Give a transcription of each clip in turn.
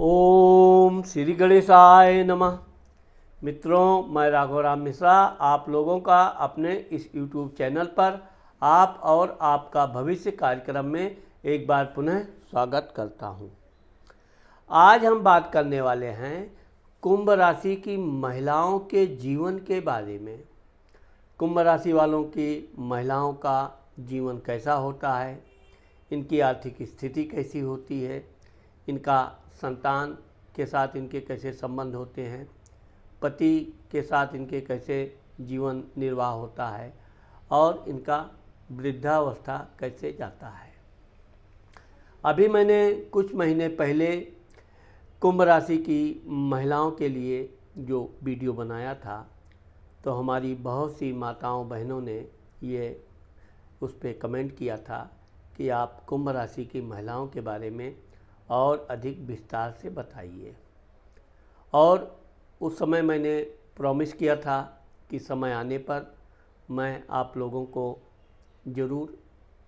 ओम श्री गणेशाय नमः। मित्रों, मैं राघव राम मिश्रा आप लोगों का अपने इस YouTube चैनल पर आप और आपका भविष्य कार्यक्रम में एक बार पुनः स्वागत करता हूं। आज हम बात करने वाले हैं कुंभ राशि की महिलाओं के जीवन के बारे में। कुंभ राशि वालों की महिलाओं का जीवन कैसा होता है, इनकी आर्थिक स्थिति कैसी होती है, इनका संतान के साथ इनके कैसे संबंध होते हैं, पति के साथ इनके कैसे जीवन निर्वाह होता है और इनका वृद्धावस्था कैसे जाता है। अभी मैंने कुछ महीने पहले कुंभ राशि की महिलाओं के लिए जो वीडियो बनाया था, तो हमारी बहुत सी माताओं बहनों ने ये उस पर कमेंट किया था कि आप कुंभ राशि की महिलाओं के बारे में और अधिक विस्तार से बताइए। और उस समय मैंने प्रॉमिस किया था कि समय आने पर मैं आप लोगों को ज़रूर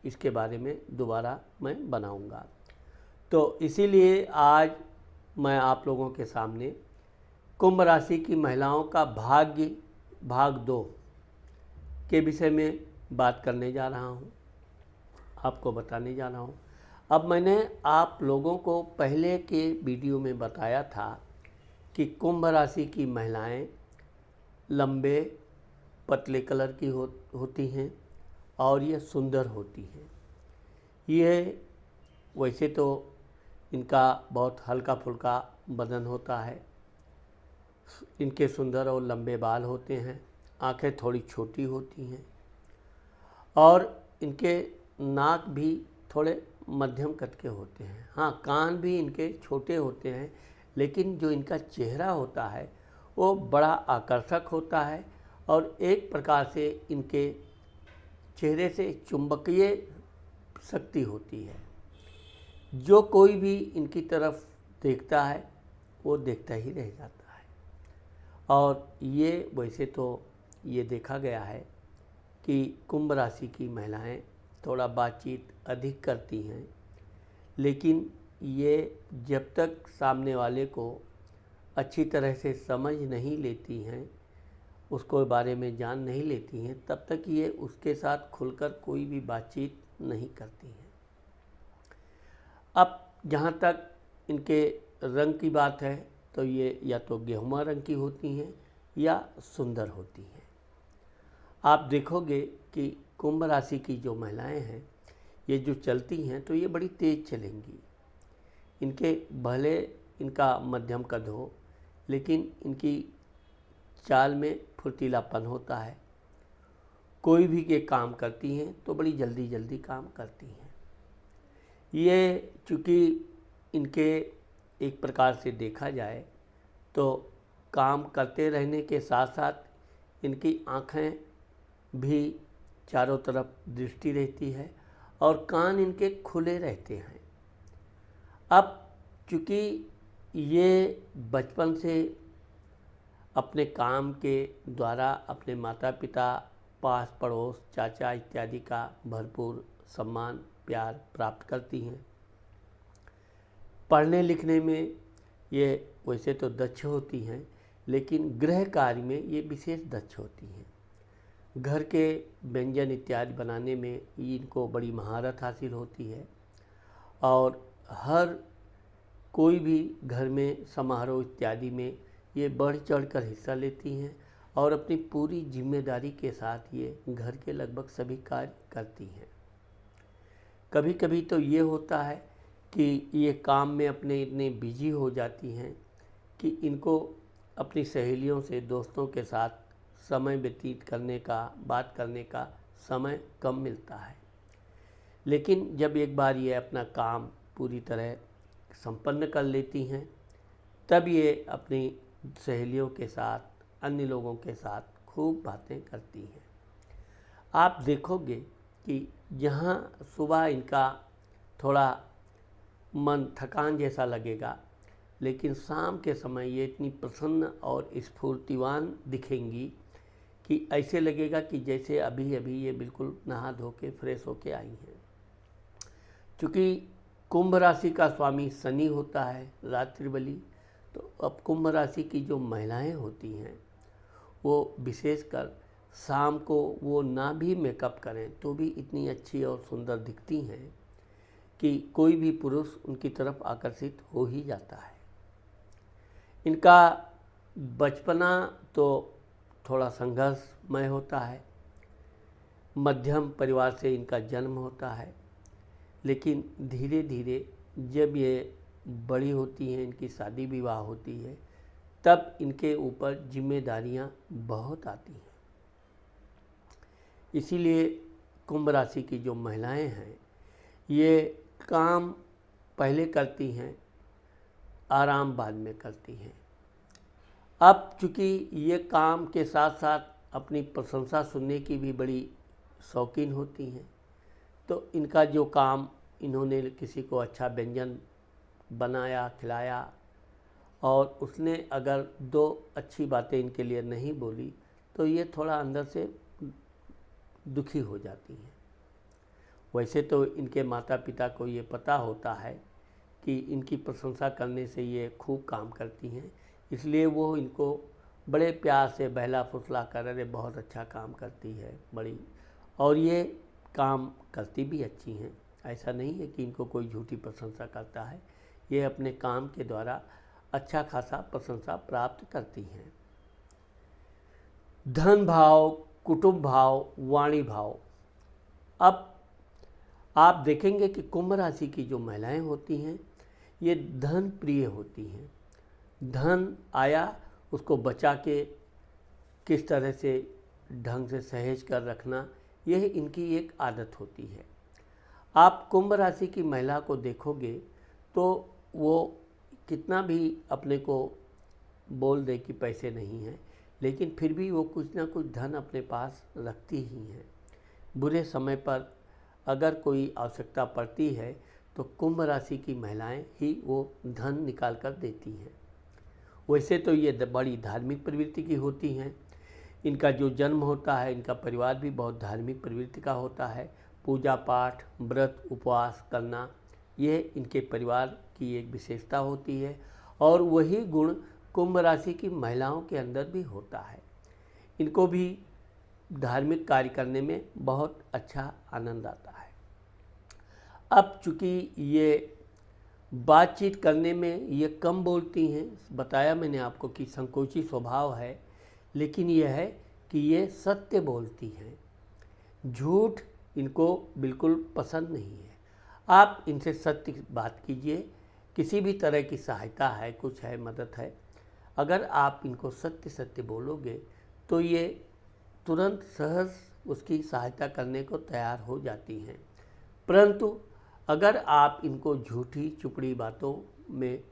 इसके बारे में दोबारा मैं बनाऊंगा। तो इसीलिए आज मैं आप लोगों के सामने कुंभ राशि की महिलाओं का भाग्य भाग 2 के विषय में बात करने जा रहा हूं, आपको बताने जा रहा हूं। अब मैंने आप लोगों को पहले के वीडियो में बताया था कि कुंभ राशि की महिलाएं लंबे पतले कलर की होती हैं और ये सुंदर होती हैं। ये वैसे तो इनका बहुत हल्का फुल्का बदन होता है, इनके सुंदर और लंबे बाल होते हैं, आंखें थोड़ी छोटी होती हैं और इनके नाक भी थोड़े मध्यम कद के होते हैं। हाँ, कान भी इनके छोटे होते हैं, लेकिन जो इनका चेहरा होता है वो बड़ा आकर्षक होता है और एक प्रकार से इनके चेहरे से चुंबकीय शक्ति होती है। जो कोई भी इनकी तरफ देखता है वो देखता ही रह जाता है। और ये वैसे तो ये देखा गया है कि कुंभ राशि की महिलाएं थोड़ा बातचीत अधिक करती हैं, लेकिन ये जब तक सामने वाले को अच्छी तरह से समझ नहीं लेती हैं, उसको बारे में जान नहीं लेती हैं, तब तक ये उसके साथ खुलकर कोई भी बातचीत नहीं करती हैं। अब जहाँ तक इनके रंग की बात है, तो ये या तो गेहुआ रंग की होती हैं या सुंदर होती हैं। आप देखोगे कि कुंभ राशि की जो महिलाएं हैं, ये जो चलती हैं तो ये बड़ी तेज़ चलेंगी। इनके भले इनका मध्यम कद हो, लेकिन इनकी चाल में फुर्तीलापन होता है। कोई भी के काम करती हैं तो बड़ी जल्दी जल्दी काम करती हैं। ये चूँकि इनके एक प्रकार से देखा जाए तो काम करते रहने के साथ साथ इनकी आँखें भी चारों तरफ दृष्टि रहती है और कान इनके खुले रहते हैं। अब चूँकि ये बचपन से अपने काम के द्वारा अपने माता पिता, पास पड़ोस, चाचा इत्यादि का भरपूर सम्मान प्यार प्राप्त करती हैं। पढ़ने लिखने में ये वैसे तो दक्ष होती हैं, लेकिन गृह कार्य में ये विशेष दक्ष होती हैं। घर के व्यंजन इत्यादि बनाने में इनको बड़ी महारत हासिल होती है और हर कोई भी घर में समारोह इत्यादि में ये बढ़ चढ़कर हिस्सा लेती हैं और अपनी पूरी जिम्मेदारी के साथ ये घर के लगभग सभी कार्य करती हैं। कभी कभी तो ये होता है कि ये काम में अपने इतने बिजी हो जाती हैं कि इनको अपनी सहेलियों से, दोस्तों के साथ समय व्यतीत करने का, बात करने का समय कम मिलता है। लेकिन जब एक बार ये अपना काम पूरी तरह संपन्न कर लेती हैं, तब ये अपनी सहेलियों के साथ, अन्य लोगों के साथ खूब बातें करती हैं। आप देखोगे कि जहाँ सुबह इनका थोड़ा मन थकान जैसा लगेगा, लेकिन शाम के समय ये इतनी प्रसन्न और स्फूर्तिवान दिखेंगी कि ऐसे लगेगा कि जैसे अभी अभी ये बिल्कुल नहा धो के फ्रेश होके आई हैं। चूँकि कुंभ राशि का स्वामी शनि होता है, रात्रि बली। तो अब कुंभ राशि की जो महिलाएं होती हैं वो विशेषकर शाम को वो ना भी मेकअप करें तो भी इतनी अच्छी और सुंदर दिखती हैं कि कोई भी पुरुष उनकी तरफ आकर्षित हो ही जाता है। इनका बचपना तो थोड़ा संघर्षमय होता है, मध्यम परिवार से इनका जन्म होता है, लेकिन धीरे धीरे जब ये बड़ी होती हैं, इनकी शादी विवाह होती है, तब इनके ऊपर जिम्मेदारियां बहुत आती हैं। इसीलिए कुंभ राशि की जो महिलाएं हैं ये काम पहले करती हैं, आराम बाद में करती हैं। अब चूँकि ये काम के साथ साथ अपनी प्रशंसा सुनने की भी बड़ी शौकीन होती हैं, तो इनका जो काम, इन्होंने किसी को अच्छा व्यंजन बनाया, खिलाया और उसने अगर दो अच्छी बातें इनके लिए नहीं बोली तो ये थोड़ा अंदर से दुखी हो जाती हैं। वैसे तो इनके माता पिता को ये पता होता है कि इनकी प्रशंसा करने से ये खूब काम करती हैं, इसलिए वो इनको बड़े प्यार से बहला फुसला कर, अरे बहुत अच्छा काम करती है बड़ी, और ये काम करती भी अच्छी हैं। ऐसा नहीं है कि इनको कोई झूठी प्रशंसा करता है, ये अपने काम के द्वारा अच्छा खासा प्रशंसा प्राप्त करती हैं। धन भाव, कुटुंब भाव, वाणी भाव। अब आप देखेंगे कि कुंभ राशि की जो महिलाएं होती हैं ये धन प्रिय होती हैं। धन आया उसको बचा के किस तरह से ढंग से सहेज कर रखना, यह इनकी एक आदत होती है। आप कुंभ राशि की महिला को देखोगे तो वो कितना भी अपने को बोल दे कि पैसे नहीं हैं, लेकिन फिर भी वो कुछ ना कुछ धन अपने पास रखती ही हैं। बुरे समय पर अगर कोई आवश्यकता पड़ती है तो कुंभ राशि की महिलाएं ही वो धन निकाल कर देती हैं। वैसे तो ये बड़ी धार्मिक प्रवृत्ति की होती हैं। इनका जो जन्म होता है, इनका परिवार भी बहुत धार्मिक प्रवृत्ति का होता है। पूजा पाठ, व्रत, उपवास करना, ये इनके परिवार की एक विशेषता होती है और वही गुण कुंभ राशि की महिलाओं के अंदर भी होता है। इनको भी धार्मिक कार्य करने में बहुत अच्छा आनंद आता है। अब चूँकि ये बातचीत करने में ये कम बोलती हैं, बताया मैंने आपको कि संकोची स्वभाव है, लेकिन यह है कि ये सत्य बोलती हैं। झूठ इनको बिल्कुल पसंद नहीं है। आप इनसे सत्य बात कीजिए, किसी भी तरह की सहायता है, कुछ है, मदद है, अगर आप इनको सत्य सत्य बोलोगे तो ये तुरंत सहज उसकी सहायता करने को तैयार हो जाती हैं। परंतु अगर आप इनको झूठी चुपड़ी बातों में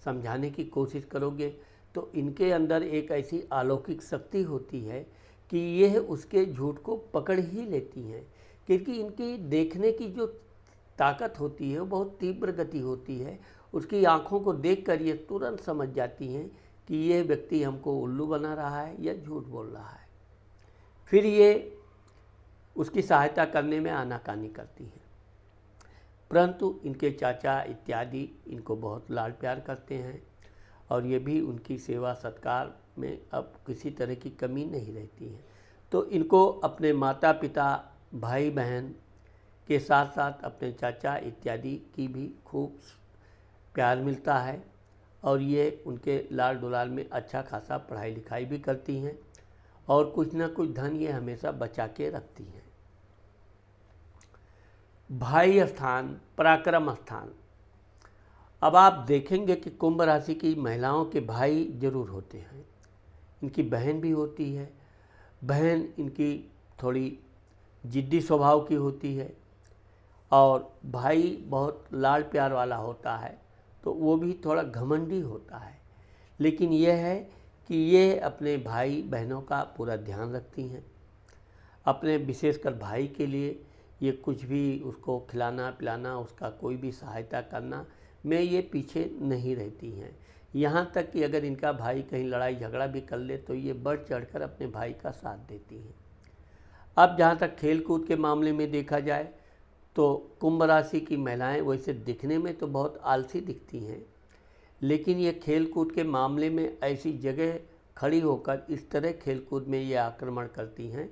समझाने की कोशिश करोगे तो इनके अंदर एक ऐसी अलौकिक शक्ति होती है कि यह उसके झूठ को पकड़ ही लेती हैं, क्योंकि इनकी देखने की जो ताकत होती है वो बहुत तीव्र गति होती है। उसकी आँखों को देखकर ये तुरंत समझ जाती हैं कि यह व्यक्ति हमको उल्लू बना रहा है या झूठ बोल रहा है। फिर ये उसकी सहायता करने में आनाकानी करती हैं। परंतु इनके चाचा इत्यादि इनको बहुत लाड प्यार करते हैं और ये भी उनकी सेवा सत्कार में अब किसी तरह की कमी नहीं रहती है। तो इनको अपने माता पिता, भाई बहन के साथ साथ अपने चाचा इत्यादि की भी खूब प्यार मिलता है और ये उनके लाल दुलाल में अच्छा खासा पढ़ाई लिखाई भी करती हैं और कुछ ना कुछ धन ये हमेशा बचा के रखती हैं। भाई स्थान, पराक्रम स्थान। अब आप देखेंगे कि कुंभ राशि की महिलाओं के भाई जरूर होते हैं। इनकी बहन भी होती है। बहन इनकी थोड़ी जिद्दी स्वभाव की होती है और भाई बहुत लाड प्यार वाला होता है, तो वो भी थोड़ा घमंडी होता है। लेकिन यह है कि ये अपने भाई बहनों का पूरा ध्यान रखती हैं। अपने विशेषकर भाई के लिए ये कुछ भी उसको खिलाना पिलाना, उसका कोई भी सहायता करना में ये पीछे नहीं रहती हैं। यहाँ तक कि अगर इनका भाई कहीं लड़ाई झगड़ा भी कर ले तो ये बढ़ चढ़कर अपने भाई का साथ देती हैं। अब जहाँ तक खेल कूद के मामले में देखा जाए तो कुंभ राशि की महिलाएं वैसे दिखने में तो बहुत आलसी दिखती हैं, लेकिन ये खेल कूद के मामले में ऐसी जगह खड़ी होकर इस तरह खेल कूद में ये आक्रमण करती हैं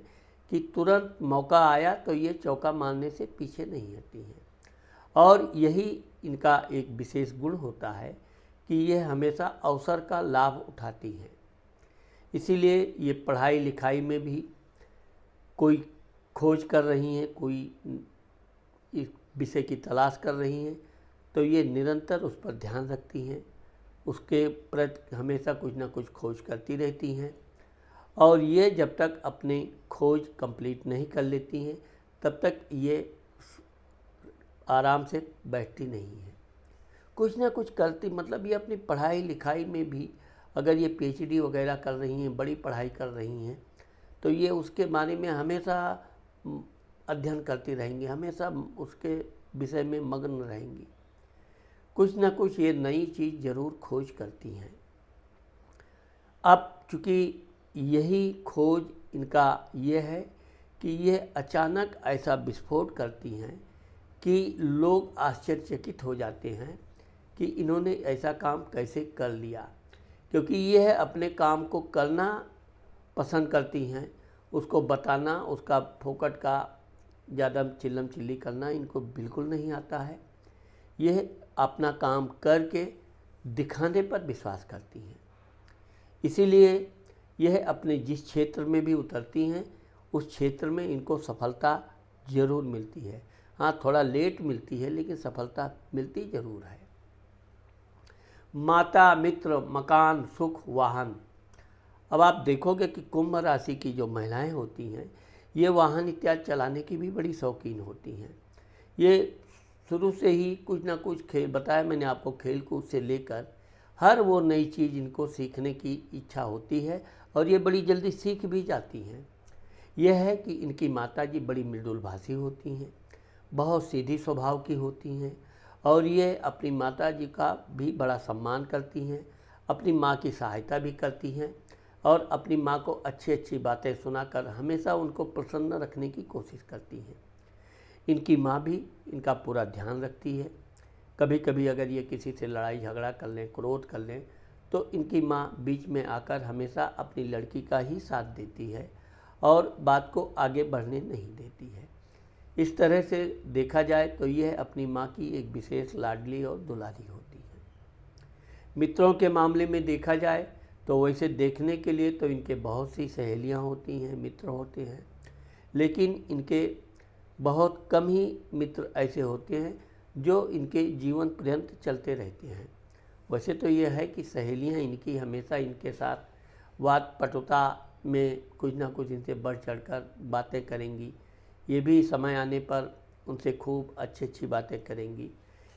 कि तुरंत मौका आया तो ये चौका मारने से पीछे नहीं हटती हैं। और यही इनका एक विशेष गुण होता है कि ये हमेशा अवसर का लाभ उठाती हैं। इसीलिए ये पढ़ाई लिखाई में भी कोई खोज कर रही हैं, कोई इस विषय की तलाश कर रही हैं, तो ये निरंतर उस पर ध्यान रखती हैं, उसके प्रति हमेशा कुछ ना कुछ खोज करती रहती हैं। और ये जब तक अपनी खोज कंप्लीट नहीं कर लेती हैं तब तक ये आराम से बैठती नहीं है, कुछ ना कुछ करती। मतलब ये अपनी पढ़ाई लिखाई में भी अगर ये पीएचडी वगैरह कर रही हैं, बड़ी पढ़ाई कर रही हैं, तो ये उसके बारे में हमेशा अध्ययन करती रहेंगी, हमेशा उसके विषय में मग्न रहेंगी, कुछ ना कुछ ये नई चीज़ ज़रूर खोज करती हैं। अब चूँकि यही खोज इनका ये है कि ये अचानक ऐसा विस्फोट करती हैं कि लोग आश्चर्यचकित हो जाते हैं कि इन्होंने ऐसा काम कैसे कर लिया, क्योंकि यह अपने काम को करना पसंद करती हैं, उसको बताना, उसका फोकट का ज़्यादा चिल्लम चिल्ली करना इनको बिल्कुल नहीं आता है। यह अपना काम करके दिखाने पर विश्वास करती हैं, इसीलिए यह अपने जिस क्षेत्र में भी उतरती हैं उस क्षेत्र में इनको सफलता ज़रूर मिलती है। हाँ, थोड़ा लेट मिलती है लेकिन सफलता मिलती ज़रूर है। माता, मित्र, मकान, सुख, वाहन। अब आप देखोगे कि कुंभ राशि की जो महिलाएं होती हैं ये वाहन इत्यादि चलाने की भी बड़ी शौकीन होती हैं। ये शुरू से ही कुछ ना कुछ खेल, बताया मैंने आपको, खेल कूद से लेकर हर वो नई चीज़ इनको सीखने की इच्छा होती है और ये बड़ी जल्दी सीख भी जाती हैं। यह है कि इनकी माताजी बड़ी मृदुल भाषी होती हैं, बहुत सीधी स्वभाव की होती हैं और ये अपनी माताजी का भी बड़ा सम्मान करती हैं, अपनी माँ की सहायता भी करती हैं और अपनी माँ को अच्छी अच्छी बातें सुनाकर हमेशा उनको प्रसन्न रखने की कोशिश करती हैं। इनकी माँ भी इनका पूरा ध्यान रखती है। कभी कभी अगर ये किसी से लड़ाई झगड़ा कर लें, क्रोध कर लें, तो इनकी माँ बीच में आकर हमेशा अपनी लड़की का ही साथ देती है और बात को आगे बढ़ने नहीं देती है। इस तरह से देखा जाए तो यह अपनी माँ की एक विशेष लाडली और दुलारी होती है। मित्रों के मामले में देखा जाए तो वैसे देखने के लिए तो इनके बहुत सी सहेलियाँ होती हैं, मित्र होते हैं, लेकिन इनके बहुत कम ही मित्र ऐसे होते हैं जो इनके जीवन पर्यंत चलते रहते हैं। वैसे तो यह है कि सहेलियाँ इनकी हमेशा इनके साथ वाद पटुता में कुछ ना कुछ इनसे बढ़ चढ़कर बातें करेंगी, ये भी समय आने पर उनसे खूब अच्छी अच्छी बातें करेंगी।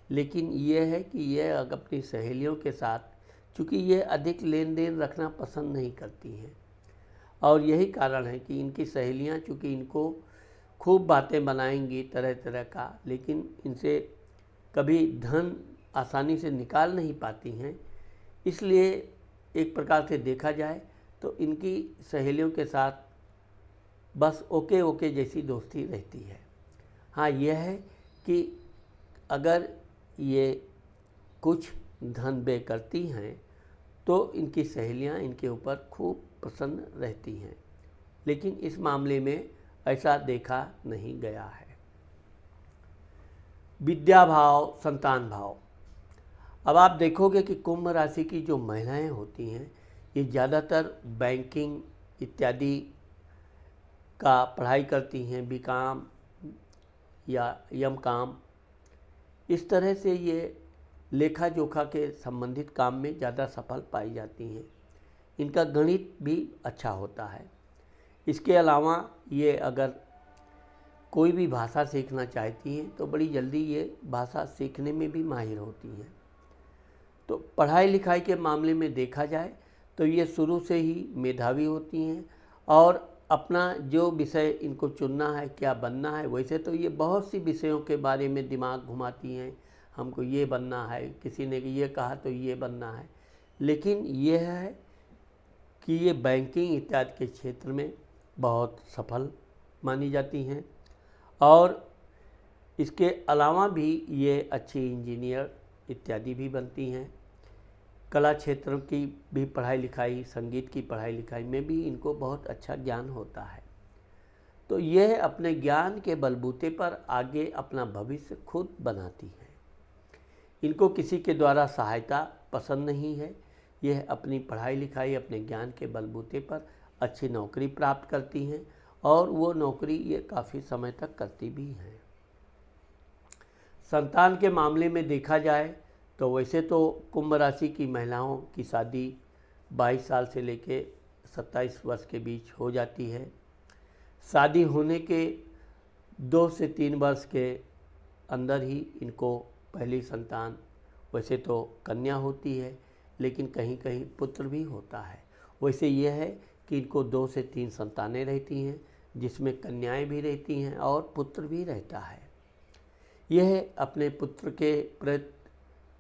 लेकिन यह है कि यह अपनी सहेलियों के साथ चूँकि ये अधिक लेन देन रखना पसंद नहीं करती हैं और यही कारण है कि इनकी सहेलियां चूँकि इनको खूब बातें बनाएंगी तरह तरह का, लेकिन इनसे कभी धन आसानी से निकाल नहीं पाती हैं। इसलिए एक प्रकार से देखा जाए तो इनकी सहेलियों के साथ बस ओके ओके जैसी दोस्ती रहती है। हाँ, यह है कि अगर ये कुछ धन व्यय करती हैं तो इनकी सहेलियां इनके ऊपर खूब प्रसन्न रहती हैं, लेकिन इस मामले में ऐसा देखा नहीं गया है। विद्या भाव, संतान भाव। अब आप देखोगे कि कुंभ राशि की जो महिलाएं होती हैं ये ज़्यादातर बैंकिंग इत्यादि का पढ़ाई करती हैं, बीकॉम या एमकॉम, इस तरह से ये लेखा जोखा के संबंधित काम में ज़्यादा सफल पाई जाती हैं। इनका गणित भी अच्छा होता है। इसके अलावा ये अगर कोई भी भाषा सीखना चाहती हैं तो बड़ी जल्दी ये भाषा सीखने में भी माहिर होती हैं। तो पढ़ाई लिखाई के मामले में देखा जाए तो ये शुरू से ही मेधावी होती हैं और अपना जो विषय इनको चुनना है, क्या बनना है, वैसे तो ये बहुत सी विषयों के बारे में दिमाग घुमाती हैं, हमको ये बनना है, किसी ने ये कहा तो ये बनना है, लेकिन यह है कि ये बैंकिंग इत्यादि के क्षेत्र में बहुत सफल मानी जाती हैं और इसके अलावा भी ये अच्छी इंजीनियर इत्यादि भी बनती हैं। कला क्षेत्र की भी पढ़ाई लिखाई, संगीत की पढ़ाई लिखाई में भी इनको बहुत अच्छा ज्ञान होता है। तो यह अपने ज्ञान के बलबूते पर आगे अपना भविष्य खुद बनाती हैं। इनको किसी के द्वारा सहायता पसंद नहीं है। यह अपनी पढ़ाई लिखाई, अपने ज्ञान के बलबूते पर अच्छी नौकरी प्राप्त करती हैं और वो नौकरी ये काफ़ी समय तक करती भी हैं। संतान के मामले में देखा जाए तो वैसे तो कुंभ राशि की महिलाओं की शादी 22 साल से लेके 27 वर्ष के बीच हो जाती है। शादी होने के 2 से 3 वर्ष के अंदर ही इनको पहली संतान, वैसे तो कन्या होती है लेकिन कहीं कहीं पुत्र भी होता है। वैसे यह है कि इनको 2 से 3 संतानें रहती हैं, जिसमें कन्याएं भी रहती हैं और पुत्र भी रहता है। यह अपने पुत्र के प्रति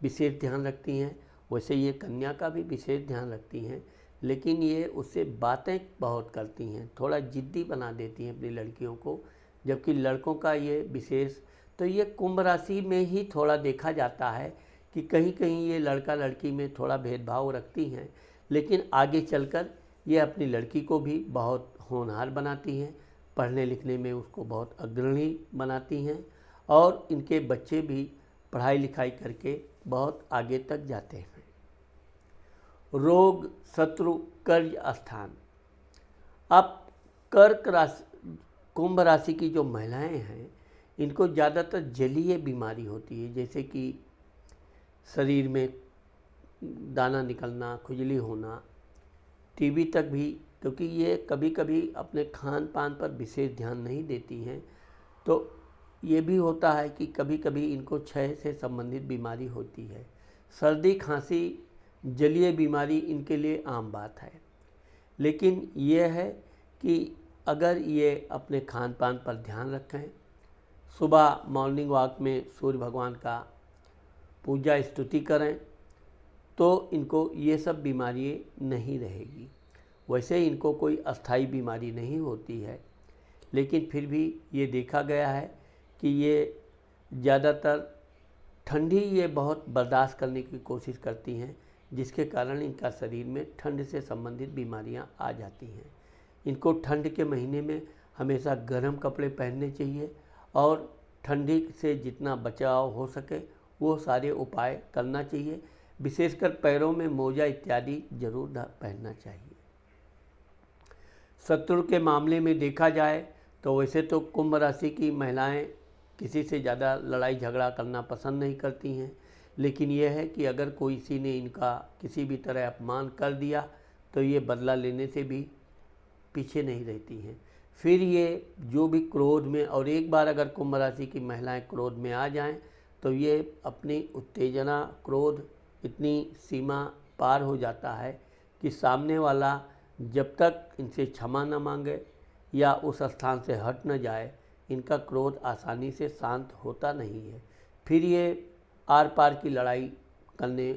विशेष ध्यान रखती हैं। वैसे ये कन्या का भी विशेष ध्यान रखती हैं, लेकिन ये उससे बातें बहुत करती हैं, थोड़ा जिद्दी बना देती हैं अपनी लड़कियों को। जबकि लड़कों का ये विशेष, तो ये कुंभ राशि में ही थोड़ा देखा जाता है कि कहीं कहीं ये लड़का लड़की में थोड़ा भेदभाव रखती हैं, लेकिन आगे चलकर ये अपनी लड़की को भी बहुत होनहार बनाती हैं, पढ़ने लिखने में उसको बहुत अग्रणी बनाती हैं और इनके बच्चे भी पढ़ाई लिखाई करके बहुत आगे तक जाते हैं। रोग, शत्रु, कर्ज स्थान। अब कर्क राशि, कुंभ राशि की जो महिलाएं हैं इनको ज़्यादातर जलीय बीमारी होती है, जैसे कि शरीर में दाना निकलना, खुजली होना, टीबी तक भी, क्योंकि ये कभी कभी अपने खान पान पर विशेष ध्यान नहीं देती हैं। तो ये भी होता है कि कभी कभी इनको क्षय से संबंधित बीमारी होती है। सर्दी, खांसी, जलीय बीमारी इनके लिए आम बात है। लेकिन यह है कि अगर ये अपने खान पान पर ध्यान रखें, सुबह मॉर्निंग वॉक में सूर्य भगवान का पूजा स्तुति करें, तो इनको ये सब बीमारियाँ नहीं रहेगी। वैसे इनको कोई अस्थाई बीमारी नहीं होती है, लेकिन फिर भी ये देखा गया है कि ये ज़्यादातर ठंडी ये बहुत बर्दाश्त करने की कोशिश करती हैं, जिसके कारण इनका शरीर में ठंड से संबंधित बीमारियां आ जाती हैं। इनको ठंड के महीने में हमेशा गर्म कपड़े पहनने चाहिए और ठंडी से जितना बचाव हो सके वो सारे उपाय करना चाहिए। विशेषकर पैरों में मोजा इत्यादि जरूर पहनना चाहिए। शत्रु के मामले में देखा जाए तो वैसे तो कुंभ राशि की महिलाएं किसी से ज़्यादा लड़ाई झगड़ा करना पसंद नहीं करती हैं, लेकिन यह है कि अगर कोई किसी ने इनका किसी भी तरह अपमान कर दिया तो ये बदला लेने से भी पीछे नहीं रहती हैं। फिर ये जो भी क्रोध में, और एक बार अगर कुंभ राशि की महिलाएं क्रोध में आ जाएं तो ये अपनी उत्तेजना, क्रोध इतनी सीमा पार हो जाता है कि सामने वाला जब तक इनसे क्षमा न मांगे या उस स्थान से हट न जाए, इनका क्रोध आसानी से शांत होता नहीं है। फिर ये आर पार की लड़ाई करने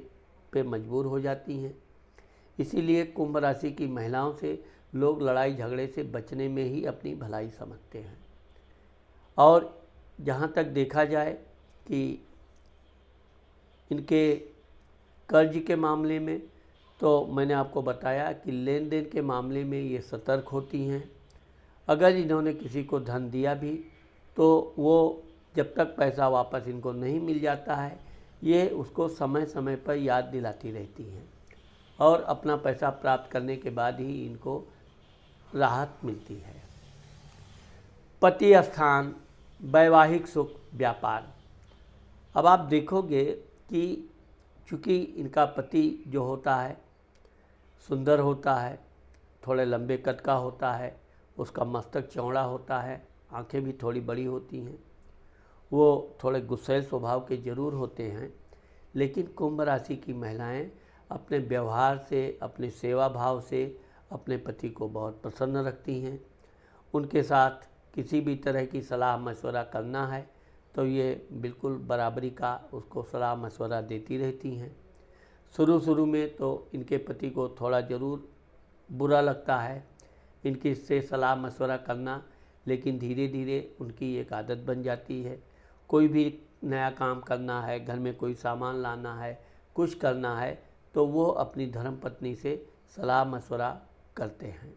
पे मजबूर हो जाती हैं। इसीलिए कुंभ राशि की महिलाओं से लोग लड़ाई झगड़े से बचने में ही अपनी भलाई समझते हैं। और जहाँ तक देखा जाए कि इनके कर्ज के मामले में, तो मैंने आपको बताया कि लेन देन के मामले में ये सतर्क होती हैं। अगर इन्होंने किसी को धन दिया भी तो वो जब तक पैसा वापस इनको नहीं मिल जाता है, ये उसको समय समय पर याद दिलाती रहती हैं और अपना पैसा प्राप्त करने के बाद ही इनको राहत मिलती है। पति स्थान, वैवाहिक सुख, व्यापार। अब आप देखोगे कि चूँकि इनका पति जो होता है सुंदर होता है, थोड़े लंबे कद का होता है, उसका मस्तक चौड़ा होता है, आंखें भी थोड़ी बड़ी होती हैं, वो थोड़े गुस्सैल स्वभाव के जरूर होते हैं, लेकिन कुंभ राशि की महिलाएं अपने व्यवहार से, अपने सेवा भाव से अपने पति को बहुत प्रसन्न रखती हैं। उनके साथ किसी भी तरह की सलाह मशवरा करना है तो ये बिल्कुल बराबरी का उसको सलाह मशवरा देती रहती हैं। शुरू में तो इनके पति को थोड़ा ज़रूर बुरा लगता है इनकी इससे सलाह मशवरा करना, लेकिन धीरे धीरे उनकी एक आदत बन जाती है। कोई भी नया काम करना है, घर में कोई सामान लाना है, कुछ करना है, तो वो अपनी धर्मपत्नी से सलाह मशवरा करते हैं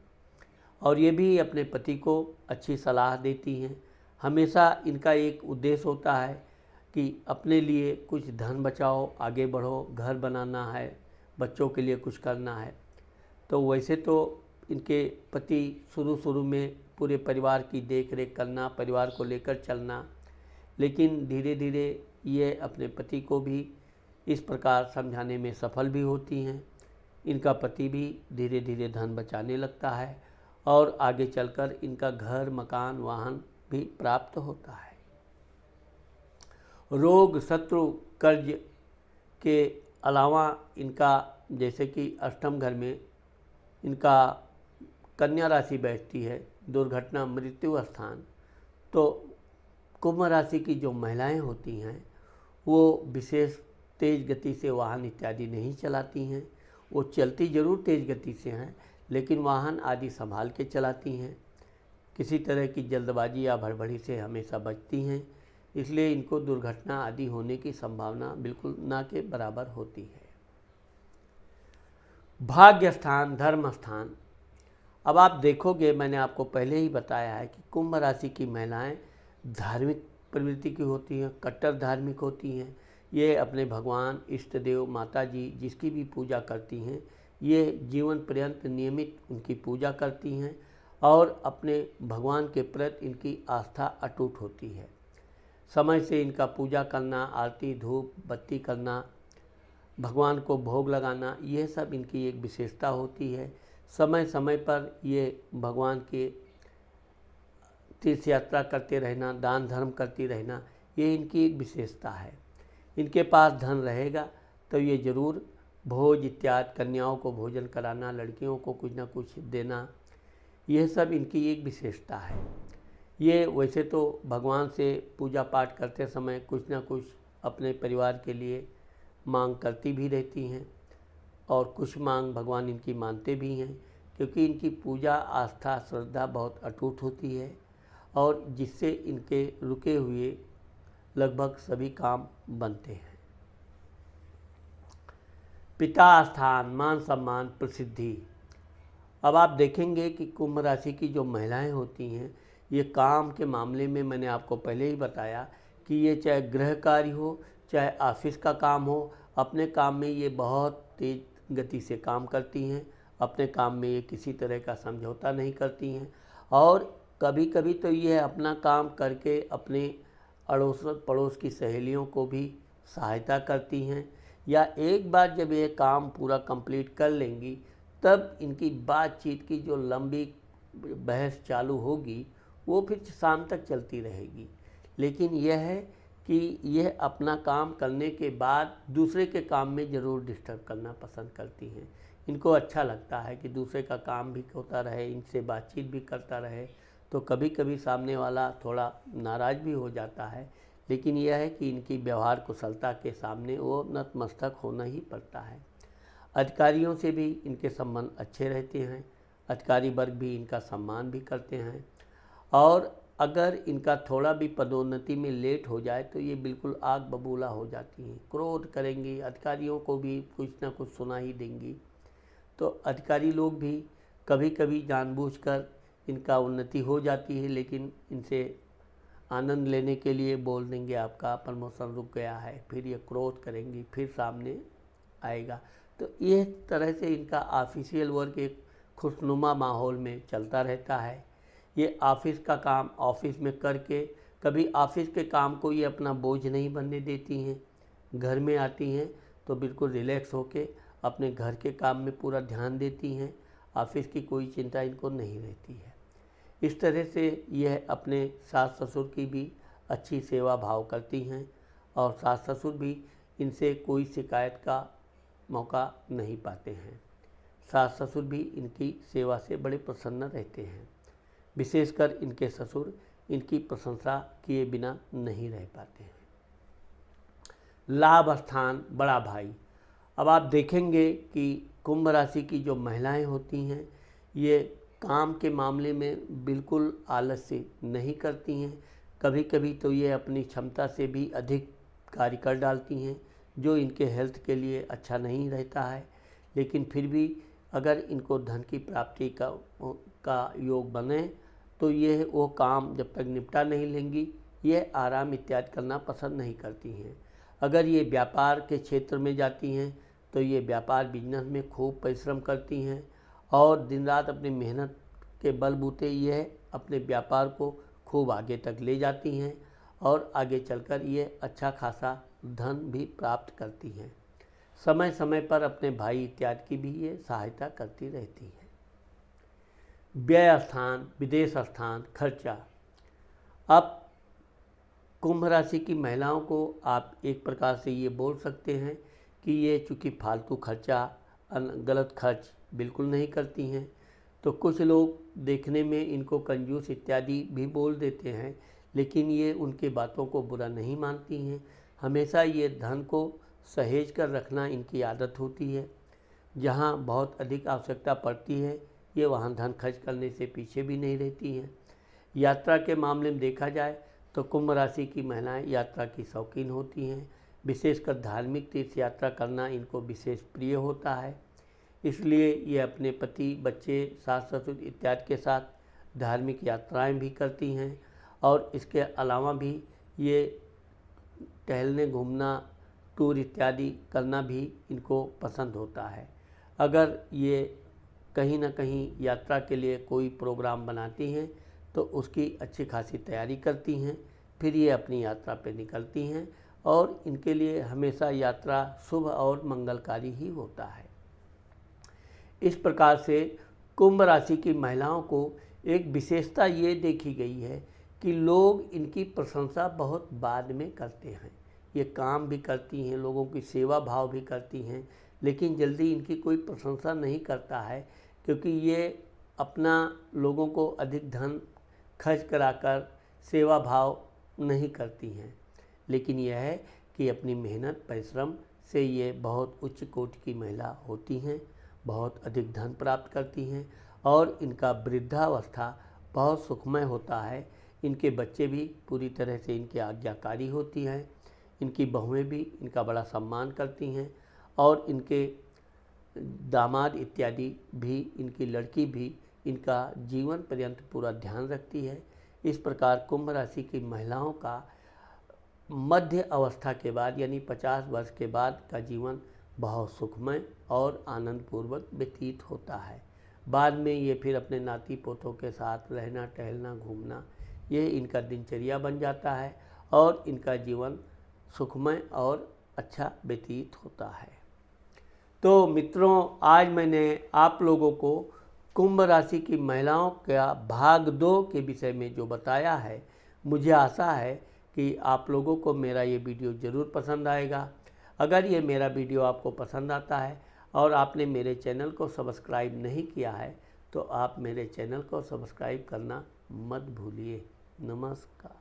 और ये भी अपने पति को अच्छी सलाह देती हैं। हमेशा इनका एक उद्देश्य होता है कि अपने लिए कुछ धन बचाओ, आगे बढ़ो, घर बनाना है, बच्चों के लिए कुछ करना है। तो वैसे तो इनके पति शुरू में पूरे परिवार की देख रेख करना, परिवार को लेकर चलना, लेकिन धीरे धीरे ये अपने पति को भी इस प्रकार समझाने में सफल भी होती हैं। इनका पति भी धीरे धीरे धन बचाने लगता है और आगे चलकर इनका घर, मकान, वाहन भी प्राप्त होता है। रोग, शत्रु, कर्ज के अलावा इनका जैसे कि अष्टम घर में इनका कन्या राशि बैठती है, दुर्घटना, मृत्यु स्थान, तो कुंभ राशि की जो महिलाएं होती हैं वो विशेष तेज़ गति से वाहन इत्यादि नहीं चलाती हैं। वो चलती ज़रूर तेज़ गति से हैं, लेकिन वाहन आदि संभाल के चलाती हैं। किसी तरह की जल्दबाजी या भड़बड़ी से हमेशा बचती हैं, इसलिए इनको दुर्घटना आदि होने की संभावना बिल्कुल ना के बराबर होती है। भाग्य स्थान, धर्म स्थान। अब आप देखोगे, मैंने आपको पहले ही बताया है कि कुंभ राशि की महिलाएं धार्मिक प्रवृत्ति की होती हैं, कट्टर धार्मिक होती हैं। ये अपने भगवान, इष्ट देव, माता जी जिसकी भी पूजा करती हैं, ये जीवन पर्यंत नियमित उनकी पूजा करती हैं और अपने भगवान के प्रति इनकी आस्था अटूट होती है। समय से इनका पूजा करना, आरती, धूप, बत्ती करना, भगवान को भोग लगाना, यह सब इनकी एक विशेषता होती है। समय समय पर ये भगवान के तीर्थ यात्रा करते रहना, दान धर्म करती रहना, ये इनकी एक विशेषता है। इनके पास धन रहेगा तो ये ज़रूर भोज इत्यादि, कन्याओं को भोजन कराना, लड़कियों को कुछ ना कुछ देना, यह सब इनकी एक विशेषता है। ये वैसे तो भगवान से पूजा पाठ करते समय कुछ ना कुछ अपने परिवार के लिए मांग करती भी रहती हैं और कुछ मांग भगवान इनकी मानते भी हैं, क्योंकि इनकी पूजा, आस्था, श्रद्धा बहुत अटूट होती है और जिससे इनके रुके हुए लगभग सभी काम बनते हैं। पिता स्थान, मान सम्मान, प्रसिद्धि। अब आप देखेंगे कि कुंभ राशि की जो महिलाएं होती हैं, ये काम के मामले में मैंने आपको पहले ही बताया कि ये चाहे गृह कार्य हो, चाहे ऑफिस का काम हो, अपने काम में ये बहुत तेज गति से काम करती हैं। अपने काम में ये किसी तरह का समझौता नहीं करती हैं और कभी कभी तो ये अपना काम करके अपने अड़ोस पड़ोस की सहेलियों को भी सहायता करती हैं, या एक बार जब ये काम पूरा कंप्लीट कर लेंगी तब इनकी बातचीत की जो लंबी बहस चालू होगी वो फिर शाम तक चलती रहेगी। लेकिन यह है कि यह अपना काम करने के बाद दूसरे के काम में ज़रूर डिस्टर्ब करना पसंद करती हैं। इनको अच्छा लगता है कि दूसरे का काम भी होता रहे, इनसे बातचीत भी करता रहे। तो कभी कभी सामने वाला थोड़ा नाराज़ भी हो जाता है, लेकिन यह है कि इनकी व्यवहार कुशलता के सामने वो नतमस्तक होना ही पड़ता है। अधिकारियों से भी इनके संबंध अच्छे रहते हैं, अधिकारी वर्ग भी इनका सम्मान भी करते हैं और अगर इनका थोड़ा भी पदोन्नति में लेट हो जाए तो ये बिल्कुल आग बबूला हो जाती हैं, क्रोध करेंगी, अधिकारियों को भी कुछ ना कुछ सुना ही देंगी। तो अधिकारी लोग भी कभी कभी जानबूझकर इनका उन्नति हो जाती है, लेकिन इनसे आनंद लेने के लिए बोल देंगे आपका प्रमोशन रुक गया है, फिर ये क्रोध करेंगी, फिर सामने आएगा। तो ये तरह से इनका ऑफिशियल वर्क एक खुशनुमा माहौल में चलता रहता है। ये ऑफिस का काम ऑफिस में करके कभी ऑफिस के काम को ये अपना बोझ नहीं बनने देती हैं। घर में आती हैं तो बिल्कुल रिलैक्स होके अपने घर के काम में पूरा ध्यान देती हैं, ऑफिस की कोई चिंता इनको नहीं रहती है। इस तरह से यह अपने सास ससुर की भी अच्छी सेवा भाव करती हैं और सास ससुर भी इनसे कोई शिकायत का मौका नहीं पाते हैं। सास ससुर भी इनकी सेवा से बड़े प्रसन्न रहते हैं। विशेषकर इनके ससुर इनकी प्रशंसा किए बिना नहीं रह पाते हैं। लाभ स्थान, बड़ा भाई। अब आप देखेंगे कि कुंभ राशि की जो महिलाएं होती हैं, ये काम के मामले में बिल्कुल आलस्य नहीं करती हैं। कभी कभी तो ये अपनी क्षमता से भी अधिक कार्य कर डालती हैं, जो इनके हेल्थ के लिए अच्छा नहीं रहता है। लेकिन फिर भी अगर इनको धन की प्राप्ति का योग बने तो ये वो काम जब तक निपटा नहीं लेंगी, ये आराम इत्यादि करना पसंद नहीं करती हैं। अगर ये व्यापार के क्षेत्र में जाती हैं तो ये व्यापार बिजनेस में खूब परिश्रम करती हैं और दिन रात अपनी मेहनत के बलबूते ये अपने व्यापार को खूब आगे तक ले जाती हैं और आगे चलकर ये अच्छा खासा धन भी प्राप्त करती हैं। समय समय पर अपने भाई इत्यादि की भी ये सहायता करती रहती है। व्यय स्थान, विदेश स्थान, खर्चा। अब कुंभ राशि की महिलाओं को आप एक प्रकार से ये बोल सकते हैं कि ये चूँकि फालतू खर्चा, गलत खर्च बिल्कुल नहीं करती हैं, तो कुछ लोग देखने में इनको कंजूस इत्यादि भी बोल देते हैं, लेकिन ये उनके बातों को बुरा नहीं मानती हैं। हमेशा ये धन को सहेज कर रखना इनकी आदत होती है। जहाँ बहुत अधिक आवश्यकता पड़ती है ये वहाँ धन खर्च करने से पीछे भी नहीं रहती हैं। यात्रा के मामले में देखा जाए तो कुंभ राशि की महिलाएं यात्रा की शौकीन होती हैं। विशेषकर धार्मिक तीर्थ यात्रा करना इनको विशेष प्रिय होता है। इसलिए ये अपने पति, बच्चे, सास ससुर इत्यादि के साथ धार्मिक यात्राएं भी करती हैं और इसके अलावा भी ये टहलने, घूमना, टूर इत्यादि करना भी इनको पसंद होता है। अगर ये कहीं ना कहीं यात्रा के लिए कोई प्रोग्राम बनाती हैं तो उसकी अच्छी खासी तैयारी करती हैं, फिर ये अपनी यात्रा पे निकलती हैं और इनके लिए हमेशा यात्रा शुभ और मंगलकारी ही होता है। इस प्रकार से कुंभ राशि की महिलाओं को एक विशेषता ये देखी गई है कि लोग इनकी प्रशंसा बहुत बाद में करते हैं। ये काम भी करती हैं, लोगों की सेवा भाव भी करती हैं, लेकिन जल्दी इनकी कोई प्रशंसा नहीं करता है, क्योंकि ये अपना लोगों को अधिक धन खर्च कराकर सेवा भाव नहीं करती हैं। लेकिन यह है कि अपनी मेहनत परिश्रम से ये बहुत उच्च कोटि की महिला होती हैं, बहुत अधिक धन प्राप्त करती हैं और इनका वृद्धावस्था बहुत सुखमय होता है। इनके बच्चे भी पूरी तरह से इनके आज्ञाकारी होती हैं, इनकी बहुएं भी इनका बड़ा सम्मान करती हैं और इनके दामाद इत्यादि भी, इनकी लड़की भी इनका जीवन पर्यंत पूरा ध्यान रखती है। इस प्रकार कुंभ राशि की महिलाओं का मध्य अवस्था के बाद यानी 50 वर्ष के बाद का जीवन बहुत सुखमय और आनंदपूर्वक व्यतीत होता है। बाद में ये फिर अपने नाती पोतों के साथ रहना, टहलना, घूमना, ये इनका दिनचर्या बन जाता है और इनका जीवन सुखमय और अच्छा व्यतीत होता है। तो मित्रों, आज मैंने आप लोगों को कुंभ राशि की महिलाओं का भाग 2 के विषय में जो बताया है, मुझे आशा है कि आप लोगों को मेरा ये वीडियो ज़रूर पसंद आएगा। अगर ये मेरा वीडियो आपको पसंद आता है और आपने मेरे चैनल को सब्सक्राइब नहीं किया है तो आप मेरे चैनल को सब्सक्राइब करना मत भूलिए। नमस्कार।